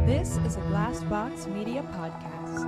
This is a Glassbox Media Podcast.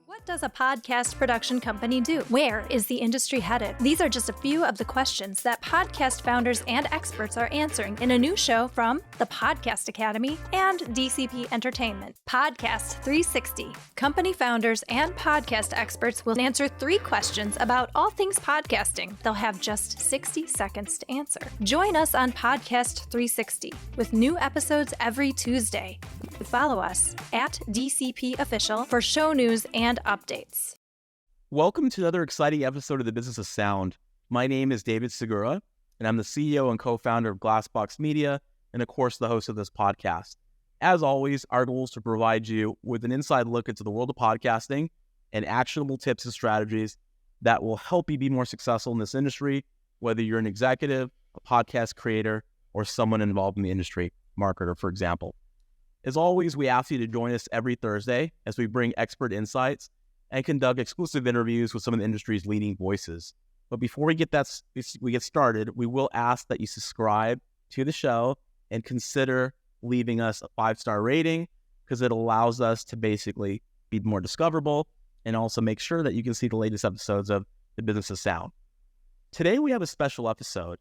What does a podcast production company do? Where is the industry headed? These are just a few of the questions that podcast founders and experts are answering in a new show from the Podcast Academy and DCP Entertainment, Podcast 360. Company founders and podcast experts will answer 3 questions about all things podcasting. They'll have just 60 seconds to answer. Join us on Podcast 360 with new episodes every Tuesday. Follow us at DCP Official for show news and updates. Welcome to another exciting episode of the Business of Sound. My name is David Segura, and I'm the CEO and co-founder of Glassbox Media, and of course, the host of this podcast. As always, our goal is to provide you with an inside look into the world of podcasting and actionable tips and strategies that will help you be more successful in this industry, whether you're an executive, a podcast creator, or someone involved in the industry, marketer, for example. As always, we ask you to join us every Thursday as we bring expert insights and conduct exclusive interviews with some of the industry's leading voices. But before we get started, we will ask that you subscribe to the show and consider leaving us a 5-star rating, because it allows us to basically be more discoverable and also make sure that you can see the latest episodes of the Business of Sound. Today we have a special episode,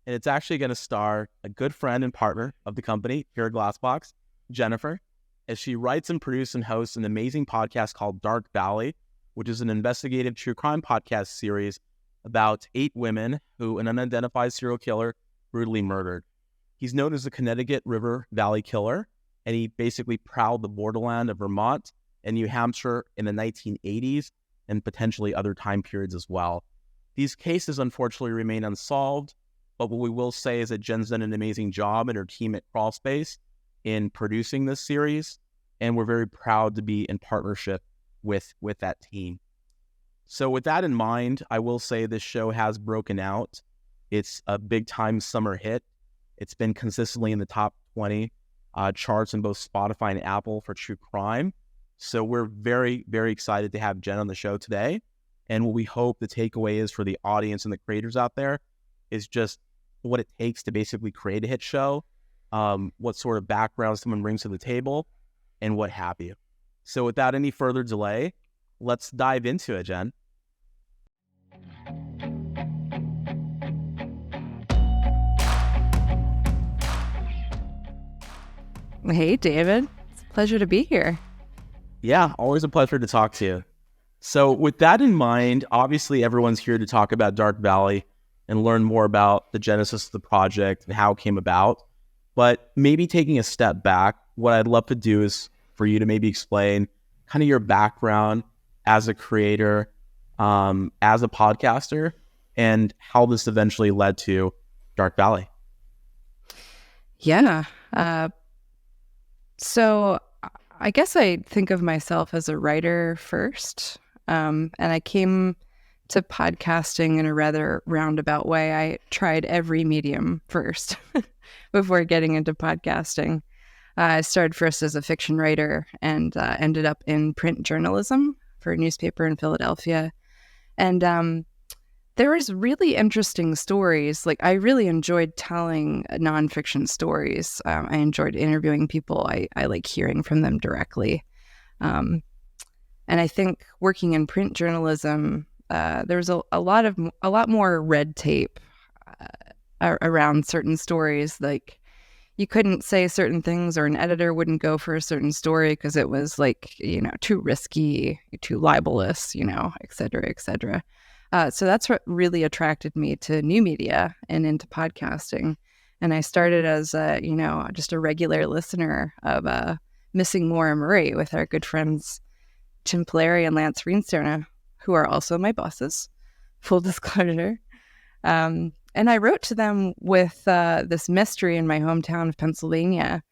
and it's actually going to star a good friend and partner of the company here at Glassbox, Jennifer, as she writes and produces and hosts an amazing podcast called Dark Valley, which is an investigative true crime podcast series about 8 women who an unidentified serial killer brutally murdered. He's known as the Connecticut River Valley Killer, and he basically prowled the borderland of Vermont and New Hampshire in the 1980s and potentially other time periods as well. These cases unfortunately remain unsolved, but what we will say is that Jen's done an amazing job and her team at Crawlspace in producing this series, and we're very proud to be in partnership with that team. So with that in mind, I will say this show has broken out. It's a big time summer hit. It's been consistently in the top 20 charts in both Spotify and Apple for true crime. So we're very, very excited to have Jen on the show today. And what we hope the takeaway is for the audience and the creators out there is just what it takes to basically create a hit show, what sort of background someone brings to the table, and what have you. So without any further delay, let's dive into it, Jen. Hey, David. It's a pleasure to be here. Yeah, always a pleasure to talk to you. So with that in mind, obviously everyone's here to talk about Dark Valley and learn more about the genesis of the project and how it came about. But maybe taking a step back, what I'd love to do is for you to maybe explain kind of your background as a creator, as a podcaster, and how this eventually led to Dark Valley. Yeah. So I guess I think of myself as a writer first. And I came to podcasting in a rather roundabout way. I tried every medium first before getting into podcasting. I started first as a fiction writer and ended up in print journalism for a newspaper in Philadelphia. And there was really interesting stories. Like, I really enjoyed telling nonfiction stories. I enjoyed interviewing people. I like hearing from them directly. And I think working in print journalism, there was a lot more red tape around certain stories. Like, you couldn't say certain things, or an editor wouldn't go for a certain story because it was like, too risky, too libelous, et cetera, et cetera. So that's what really attracted me to new media and into podcasting. And I started as just a regular listener of Missing Maura Murray with our good friends Tim Polari and Lance Reensterne, who are also my bosses, full disclosure. And I wrote to them with this mystery in my hometown of Pennsylvania,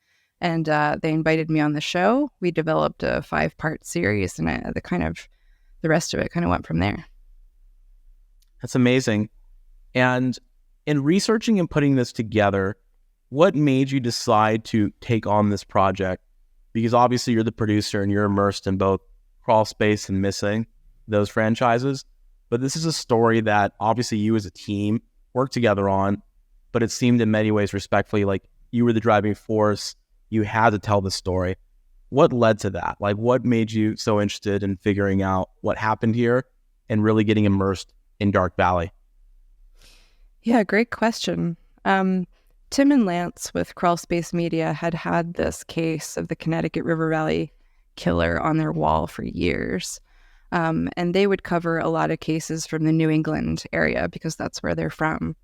and they invited me on the show. We developed a 5-part series, and the rest of it kind of went from there. That's amazing. And in researching and putting this together, what made you decide to take on this project? Because obviously you're the producer and you're immersed in both Crawlspace and Missing, those franchises. But this is a story that obviously you as a team worked together on, but it seemed in many ways, respectfully, like you were the driving force you had to tell the story. What led to that? Like, what made you so interested in figuring out what happened here and really getting immersed in Dark Valley? Yeah, great question. Tim and Lance with Crawlspace Media had this case of the Connecticut River Valley killer on their wall for years. And they would cover a lot of cases from the New England area because that's where they're from.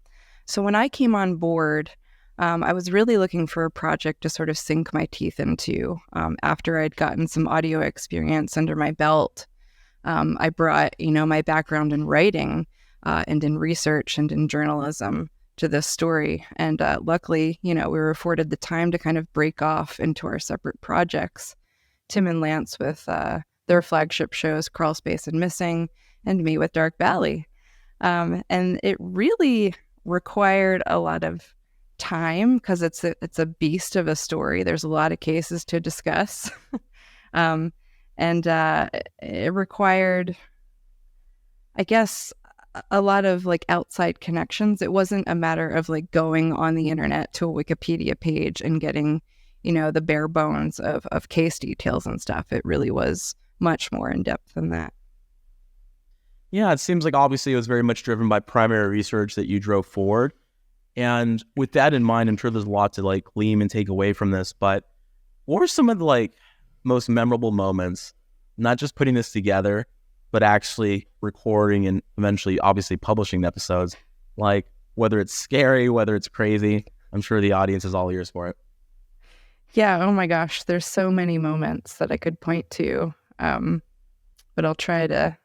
So when I came on board, I was really looking for a project to sort of sink my teeth into. After I'd gotten some audio experience under my belt, I brought, my background in writing and in research and in journalism to this story. And luckily, we were afforded the time to kind of break off into our separate projects. Tim and Lance with their flagship shows, Crawlspace and Missing, and me with Dark Valley. And it really required a lot of time because it's a beast of a story. There's a lot of cases to discuss. And it required, I guess, a lot of like outside connections. It wasn't a matter of like going on the internet to a Wikipedia page and getting, the bare bones of case details and stuff. It really was much more in depth than that. Yeah, it seems like obviously it was very much driven by primary research that you drove forward. And with that in mind, I'm sure there's a lot to like glean and take away from this, but what were some of the like most memorable moments, not just putting this together, but actually recording and eventually obviously publishing the episodes? Like whether it's scary, whether it's crazy, I'm sure the audience is all ears for it. Yeah, oh my gosh, there's so many moments that I could point to, but I'll try to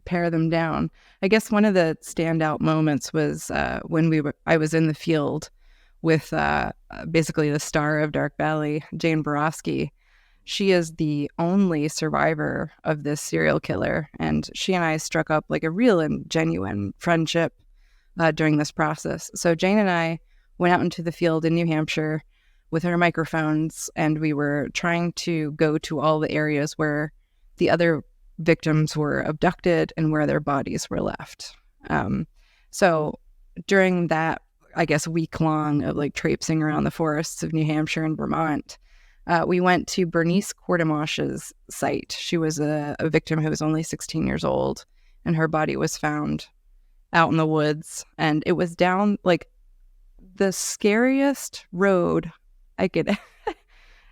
pare them down. I guess one of the standout moments was when I was in the field with basically the star of Dark Valley, Jane Borowski. She is the only survivor of this serial killer, and she and I struck up like a real and genuine friendship during this process. So Jane and I went out into the field in New Hampshire with our microphones, and we were trying to go to all the areas where the other victims were abducted and where their bodies were left. So during that, I guess, week long of like traipsing around the forests of New Hampshire and Vermont, we went to Bernice Quartermosh's site. She was a victim who was only 16 years old, and her body was found out in the woods. And it was down like the scariest road I could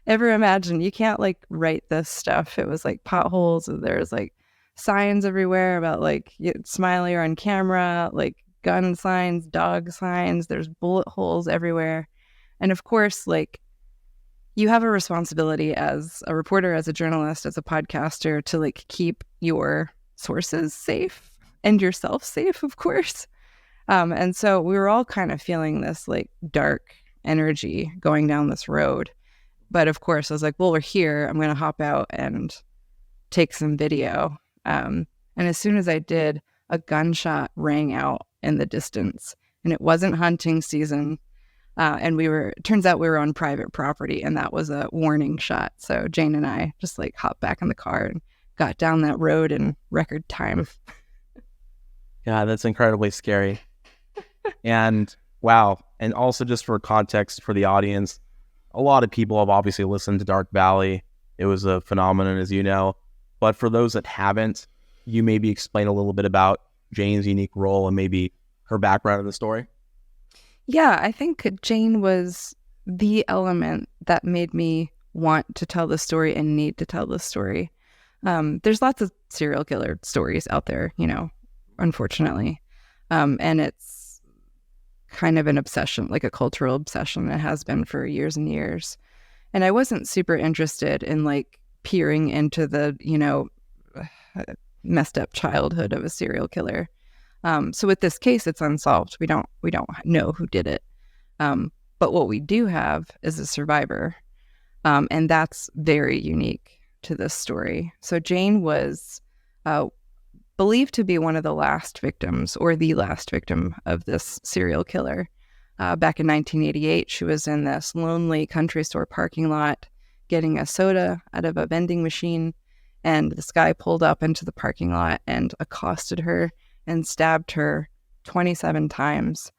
ever imagine. You can't like write this stuff. It was like potholes. There's like signs everywhere about like smile, you're on camera, like gun signs, dog signs. There's bullet holes everywhere. And of course, like you have a responsibility as a reporter, as a journalist, as a podcaster to like keep your sources safe and yourself safe, of course. And so we were all kind of feeling this like dark energy going down this road. But of course, I was like, well, we're here. I'm going to hop out and take some video. And as soon as I did, a gunshot rang out in the distance. And it wasn't hunting season. And turns out we were on private property, and that was a warning shot. So Jane and I just like hopped back in the car and got down that road in record time. Yeah, that's incredibly scary. And wow. And also just for context for the audience, a lot of people have obviously listened to Dark Valley. It was a phenomenon, as you know. But for those that haven't, you maybe explain a little bit about Jane's unique role and maybe her background in the story? Yeah, I think Jane was the element that made me want to tell the story and need to tell the story. There's lots of serial killer stories out there, unfortunately. And it's kind of an obsession, like a cultural obsession. It has been for years and years. And I wasn't super interested in like peering into the, messed up childhood of a serial killer. So with this case, it's unsolved. We don't know who did it. But what we do have is a survivor. And that's very unique to this story. So Jane was believed to be one of the last victims, or the last victim of this serial killer. Back in 1988, she was in this lonely country store parking lot getting a soda out of a vending machine, and this guy pulled up into the parking lot and accosted her and stabbed her 27 times.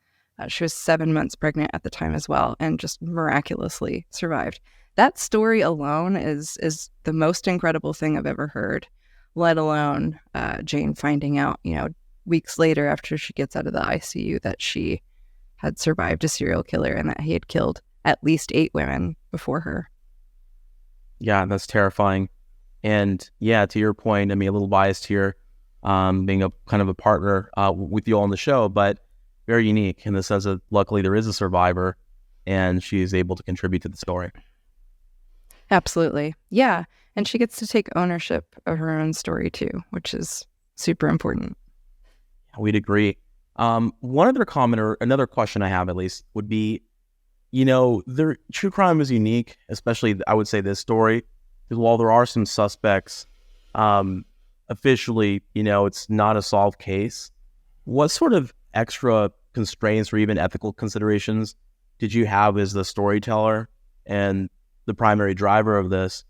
She was 7 months pregnant at the time as well, and just miraculously survived. that story alone is the most incredible thing I've ever heard, let alone Jane finding out, weeks later after she gets out of the ICU that she had survived a serial killer and that he had killed at least 8 women before her. Yeah, that's terrifying. And yeah, to your point, I mean, a little biased here, being a kind of a partner with you all on the show, but very unique in the sense that luckily there is a survivor and she is able to contribute to the story. Absolutely. Yeah. And she gets to take ownership of her own story too, which is super important. We'd agree. One other comment, or another question I have at least, would be, true crime is unique, especially I would say this story, because while there are some suspects, officially, it's not a solved case. What sort of extra constraints or even ethical considerations did you have as the storyteller and the primary driver of this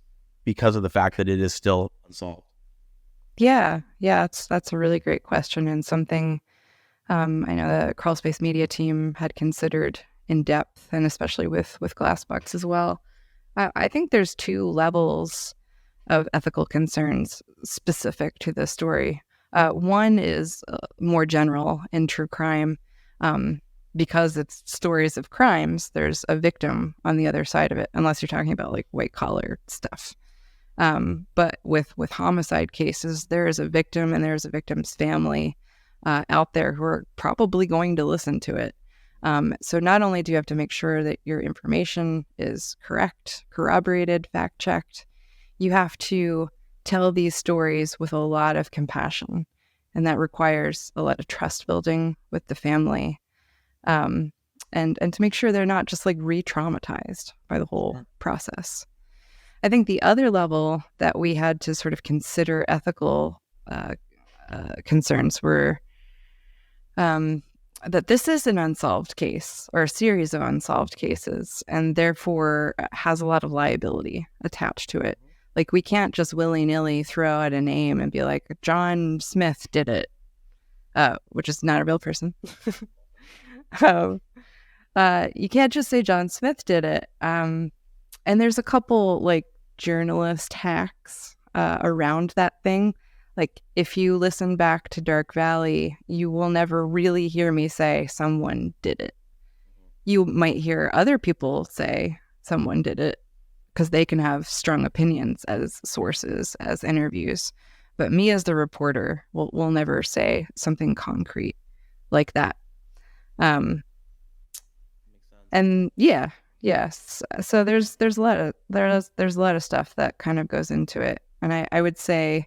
because of the fact that it is still unsolved? Yeah, that's a really great question, and something I know the Crawlspace media team had considered in depth, and especially with Glassbox as well. I think there's 2 levels of ethical concerns specific to this story. One is more general in true crime. Because it's stories of crimes, there's a victim on the other side of it, unless you're talking about like white collar stuff. But with homicide cases, there is a victim and there's a victim's family out there who are probably going to listen to it. So not only do you have to make sure that your information is correct, corroborated, fact-checked, you have to tell these stories with a lot of compassion. And that requires a lot of trust building with the family. And to make sure they're not just like re-traumatized by the whole process. I think the other level that we had to sort of consider ethical concerns were that this is an unsolved case or a series of unsolved cases, and therefore has a lot of liability attached to it. Like, we can't just willy-nilly throw out a name and be like, John Smith did it, which is not a real person. You can't just say John Smith did it. And there's a couple like journalist hacks around that thing. Like, if you listen back to Dark Valley, you will never really hear me say someone did it. You might hear other people say someone did it because they can have strong opinions as sources, as interviews. But me as the reporter will never say something concrete like that. And yes. So there's a lot of stuff that kind of goes into it. And I would say,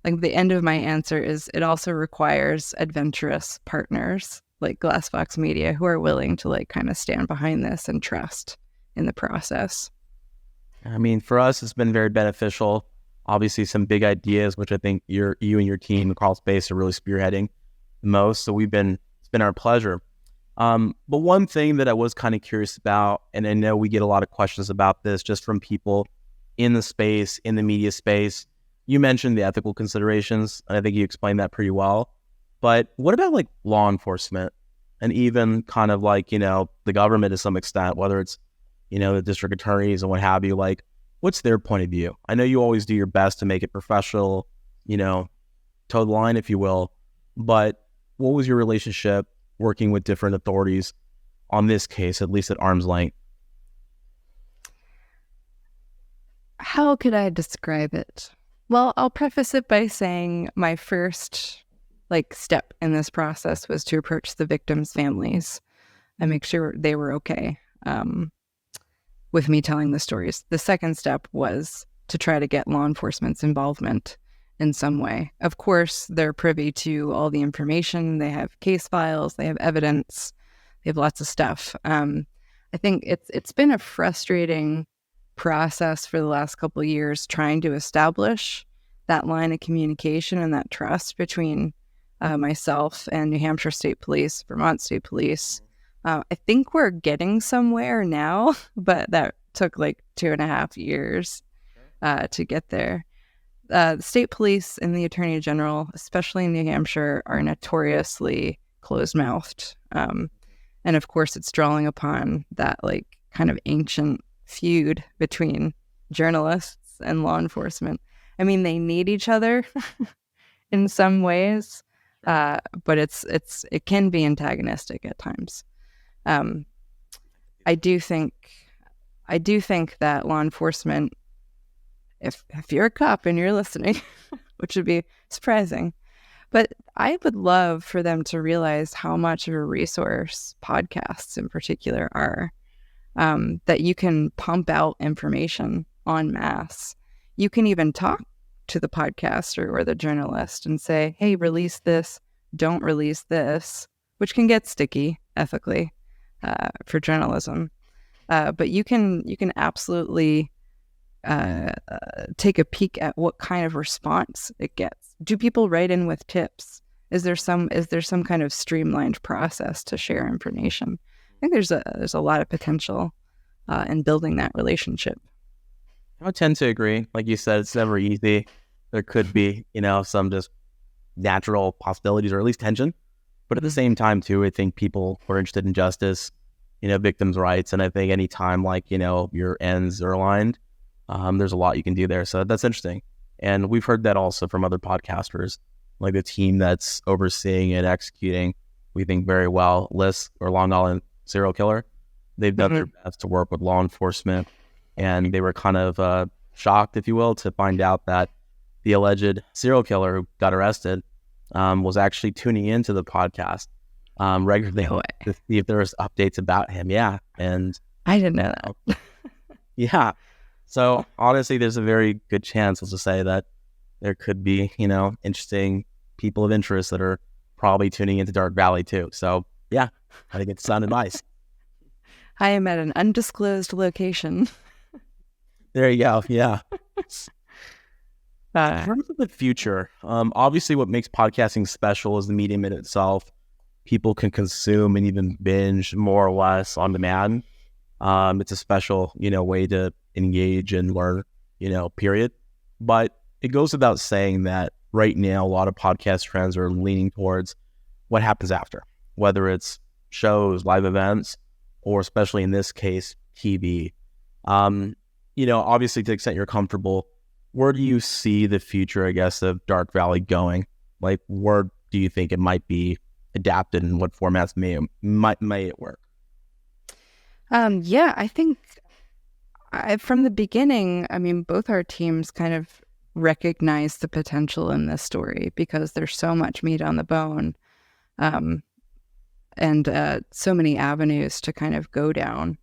like, the end of my answer is it also requires adventurous partners like Glassbox Media who are willing to like kind of stand behind this and trust in the process. I mean, for us, it's been very beneficial. Obviously, some big ideas, which I think you and your team, Crawlspace, are really spearheading the most. So it's been our pleasure. But one thing that I was kind of curious about, and I know we get a lot of questions about this just from people in the space, in the media space. You mentioned the ethical considerations, and I think you explained that pretty well. But what about like law enforcement and even kind of like, the government to some extent, whether it's, the district attorneys and what have you, like, what's their point of view? I know you always do your best to make it professional, toe the line, if you will. But what was your relationship working with different authorities on this case, at least at arm's length? How could I describe it? Well, I'll preface it by saying my first step in this process was to approach the victims' families and make sure they were okay with me telling the stories. The second step was to try to get law enforcement's involvement in some way. Of course, they're privy to all the information. They have case files, they have evidence, they have lots of stuff. I think it's been a frustrating process for the last couple of years trying to establish that line of communication and that trust between myself and New Hampshire State Police, Vermont State Police. I think we're getting somewhere now, but that took 2.5 years to get there. The state police and the attorney general, especially in New Hampshire, are notoriously closed-mouthed. And of course, it's drawing upon that kind of ancient feud between journalists and law enforcement. I mean, they need each other in some ways, but it can be antagonistic at times. I do think that law enforcement, if you're a cop and you're listening, which would be surprising, but I would love for them to realize how much of a resource podcasts in particular are, that you can pump out information en masse. You can even talk to the podcaster or the journalist and say, hey, release this, don't release this, which can get sticky ethically for journalism. But you can absolutely take a peek at what kind of response it gets. Do people write in with tips? Is there some kind of streamlined process to share information? I think there's a lot of potential in building that relationship. I tend to agree. Like you said, it's never easy. There could be, some just natural possibilities or at least tension. But at the same time, too, I think people are interested in justice, victims' rights. And I think any time, your ends are aligned, there's a lot you can do there. So that's interesting. And we've heard that also from other podcasters, like the team that's overseeing and executing, we think very well, or Long Island serial killer. They've done their best to work with law enforcement. And they were kind of shocked, if you will, to find out that the alleged serial killer who got arrested was actually tuning into the podcast regularly to see if there was updates about him. Yeah. And I didn't know that. Yeah. So honestly, there's a very good chance, let's just say, that there could be, interesting people of interest that are probably tuning into Dark Valley too. So yeah, I think it's sound advice. I am at an undisclosed location. There you go. Yeah. In terms of the future, obviously what makes podcasting special is the medium in itself. People can consume and even binge more or less on demand. It's a special, way to engage and learn, period. But it goes without saying that right now, a lot of podcast trends are leaning towards what happens after, whether it's shows, live events, or especially in this case, TV. Obviously to the extent you're comfortable, where do you see the future, I guess, of Dark Valley going? Like, where do you think it might be adapted and what formats may it work? I think from the beginning, both our teams kind of recognize the potential in this story because there's so much meat on the bone, and so many avenues to kind of go down.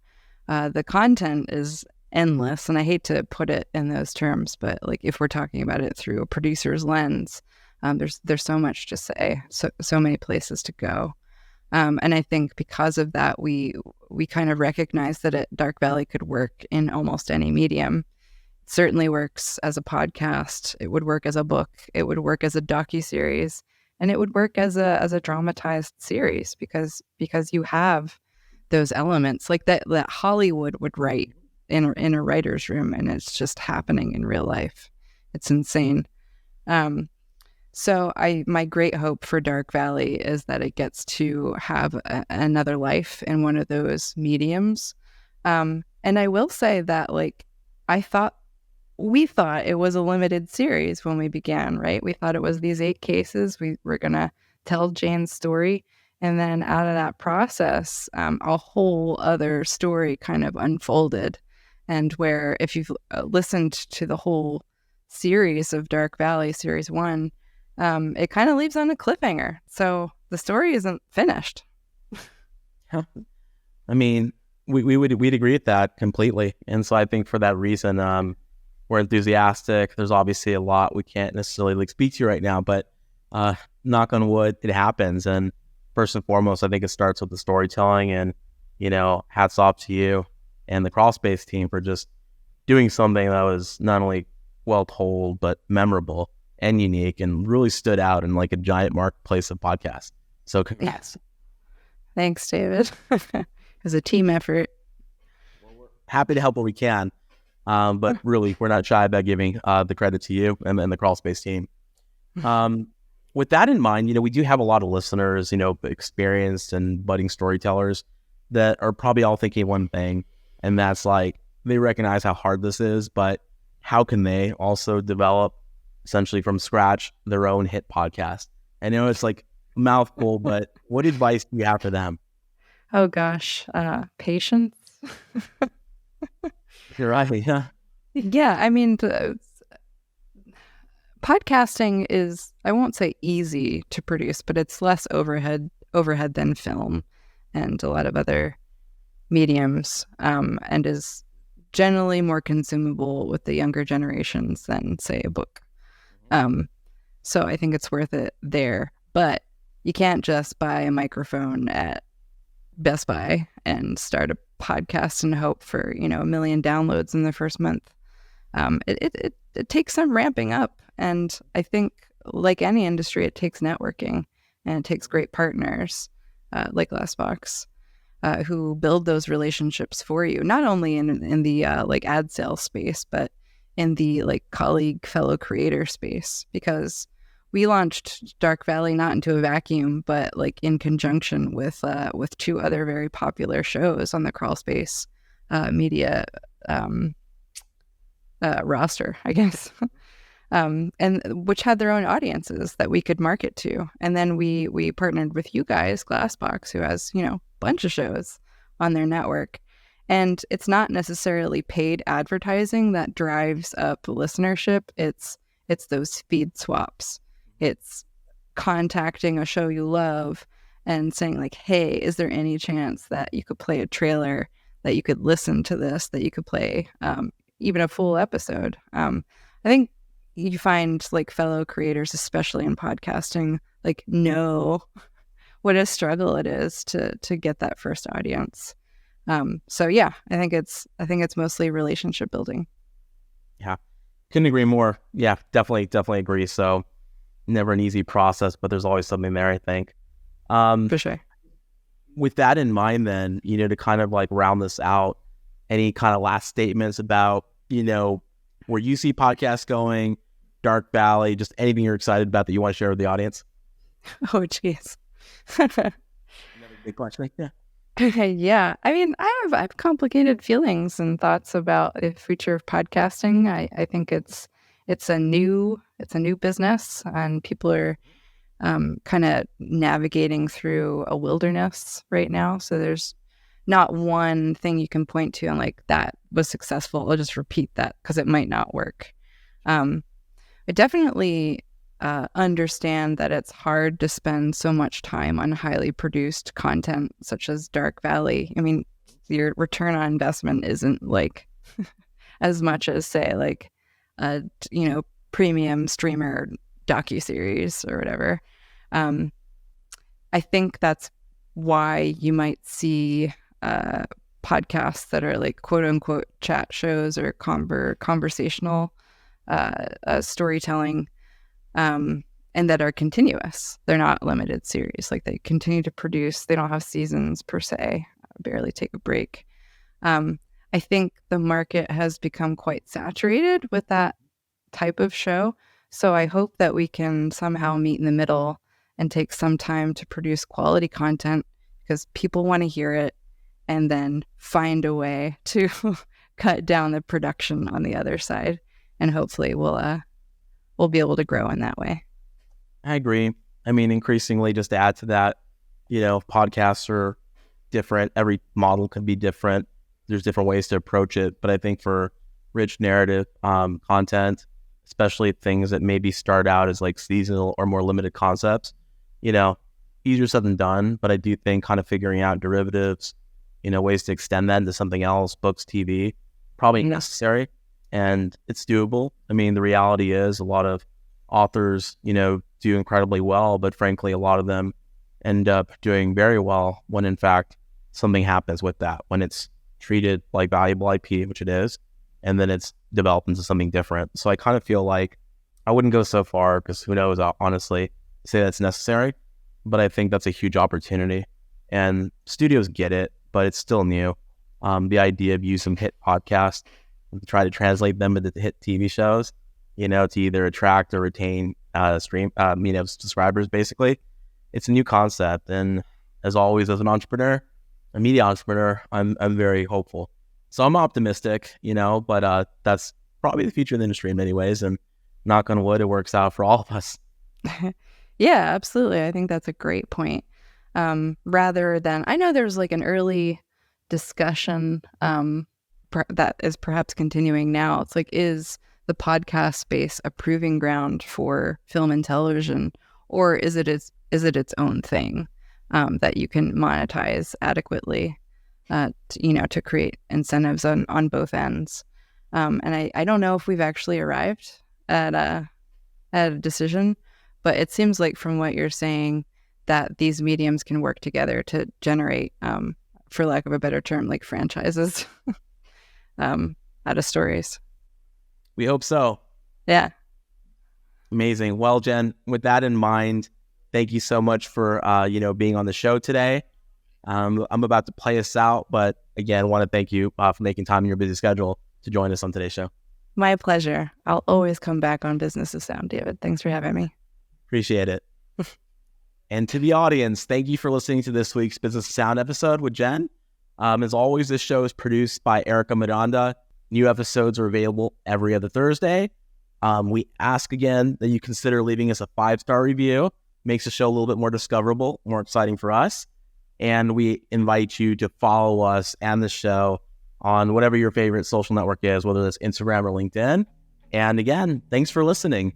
The content is endless, and I hate to put it in those terms, but like if we're talking about it through a producer's lens, there's so much to say, so many places to go. And I think because of that, we kind of recognize that Dark Valley could work in almost any medium. It certainly works as a podcast. It would work as a book. It would work as a docuseries, and it would work as a dramatized series because you have those elements like that Hollywood would write in a writer's room, and it's just happening in real life. It's insane. So my great hope for Dark Valley is that it gets to have another life in one of those mediums. And I will say that we thought it was a limited series when we began, right? We thought it was these 8 cases. We were going to tell Jane's story. And then out of that process, a whole other story kind of unfolded. And where if you've listened to the whole series of Dark Valley, Series 1, it kind of leaves on a cliffhanger. So the story isn't finished. We'd agree with that completely. And so I think for that reason, we're enthusiastic. There's obviously a lot we can't necessarily speak to right now, but knock on wood, it happens. And first and foremost, I think it starts with the storytelling, and, hats off to you and the Crawlspace team for just doing something that was not only well told, but memorable and unique and really stood out in like a giant marketplace of podcasts. So congrats. Yes. Thanks, David. It was a team effort. Well, we're happy to help where we can. But really, we're not shy about giving the credit to you and the Crawlspace team. With that in mind, we do have a lot of listeners, experienced and budding storytellers that are probably all thinking one thing, and that's like, they recognize how hard this is, but how can they also develop essentially from scratch their own hit podcast? I know it's like a mouthful, but what advice do you have for them? Oh gosh, patience. You're right. Yeah. Yeah, I mean, podcasting is, I won't say easy to produce, but it's less overhead than film and a lot of other mediums, and is generally more consumable with the younger generations than, say, a book. So I think it's worth it there. But you can't just buy a microphone at Best Buy and start a podcast and hope for, 1 million downloads in the first month. It takes some ramping up. And I think, like any industry, it takes networking, and it takes great partners like Glassbox who build those relationships for you, not only in the like ad sales space, but in the like colleague, fellow creator space, because we launched Dark Valley not into a vacuum, but like in conjunction with 2 other very popular shows on the Crawlspace media roster, I guess, and which had their own audiences that we could market to. And then we partnered with you guys, Glassbox, who has a bunch of shows on their network. And it's not necessarily paid advertising that drives up listenership. It's those feed swaps. It's contacting a show you love and saying like, hey, is there any chance that you could play a trailer, that you could listen to this, that you could play even a full episode? I think you find like fellow creators, especially in podcasting, like know what a struggle it is to get that first audience. So yeah, I think it's mostly relationship building. Yeah, couldn't agree more. Yeah, definitely agree. So never an easy process, but there's always something there, I think. For sure. With that in mind, then, to kind of like round this out, any kind of last statements about, where you see podcasts going, Dark Valley, just anything you're excited about that you want to share with the audience? Oh, geez. Another big question. Yeah. Yeah. I mean, I have complicated feelings and thoughts about the future of podcasting. I think it's a new business, and people are kind of navigating through a wilderness right now. So there's not one thing you can point to and like, that was successful, I'll just repeat that, because it might not work. I definitely understand that it's hard to spend so much time on highly produced content such as Dark Valley. I mean, your return on investment isn't like as much as, say, like a premium streamer docuseries or whatever. I think that's why you might see podcasts that are like quote unquote chat shows or conversational storytelling, and that are continuous. They're not limited series. Like, they continue to produce. They don't have seasons per se, barely take a break. I think the market has become quite saturated with that type of show. So I hope that we can somehow meet in the middle and take some time to produce quality content, because people want to hear it, and then find a way to cut down the production on the other side. And hopefully we'll be able to grow in that way. I agree. I mean, increasingly, just to add to that, podcasts are different. Every model can be different. There's different ways to approach it. But I think for rich narrative content, especially things that maybe start out as like seasonal or more limited concepts, easier said than done. But I do think kind of figuring out derivatives, ways to extend that into something else, books, TV, probably necessary. And it's doable. I mean, the reality is a lot of authors, do incredibly well, but frankly, a lot of them end up doing very well when in fact something happens with that, when it's treated like valuable IP, which it is, and then it's developed into something different. So I kind of feel like I wouldn't go so far, because who knows, honestly, say that's necessary, but I think that's a huge opportunity. And studios get it, but it's still new. The idea of using hit podcasts, try to translate them into hit TV shows, to either attract or retain subscribers, basically. It's a new concept. And as always, as an entrepreneur, a media entrepreneur, I'm very hopeful. So I'm optimistic, but that's probably the future of the industry in many ways. And knock on wood, it works out for all of us. Yeah, absolutely. I think that's a great point. Rather than, I know there's like an early discussion that is perhaps continuing now. It's like, is the podcast space a proving ground for film and television, or is it its own thing that you can monetize adequately, to create incentives on both ends? And I don't know if we've actually arrived at a decision, but it seems like from what you're saying that these mediums can work together to generate, for lack of a better term, like franchises out of stories. We hope so. Yeah. Amazing. Well, Jen, with that in mind, thank you so much for, being on the show today. I'm about to play us out, but again, want to thank you for making time in your busy schedule to join us on today's show. My pleasure. I'll always come back on Business of Sound, David. Thanks for having me. Appreciate it. And to the audience, thank you for listening to this week's Business of Sound episode with Jen. As always, this show is produced by Erica Miranda. New episodes are available every other Thursday. We ask again that you consider leaving us a 5-star review. Makes the show a little bit more discoverable, more exciting for us. And we invite you to follow us and the show on whatever your favorite social network is, whether it's Instagram or LinkedIn. And again, thanks for listening.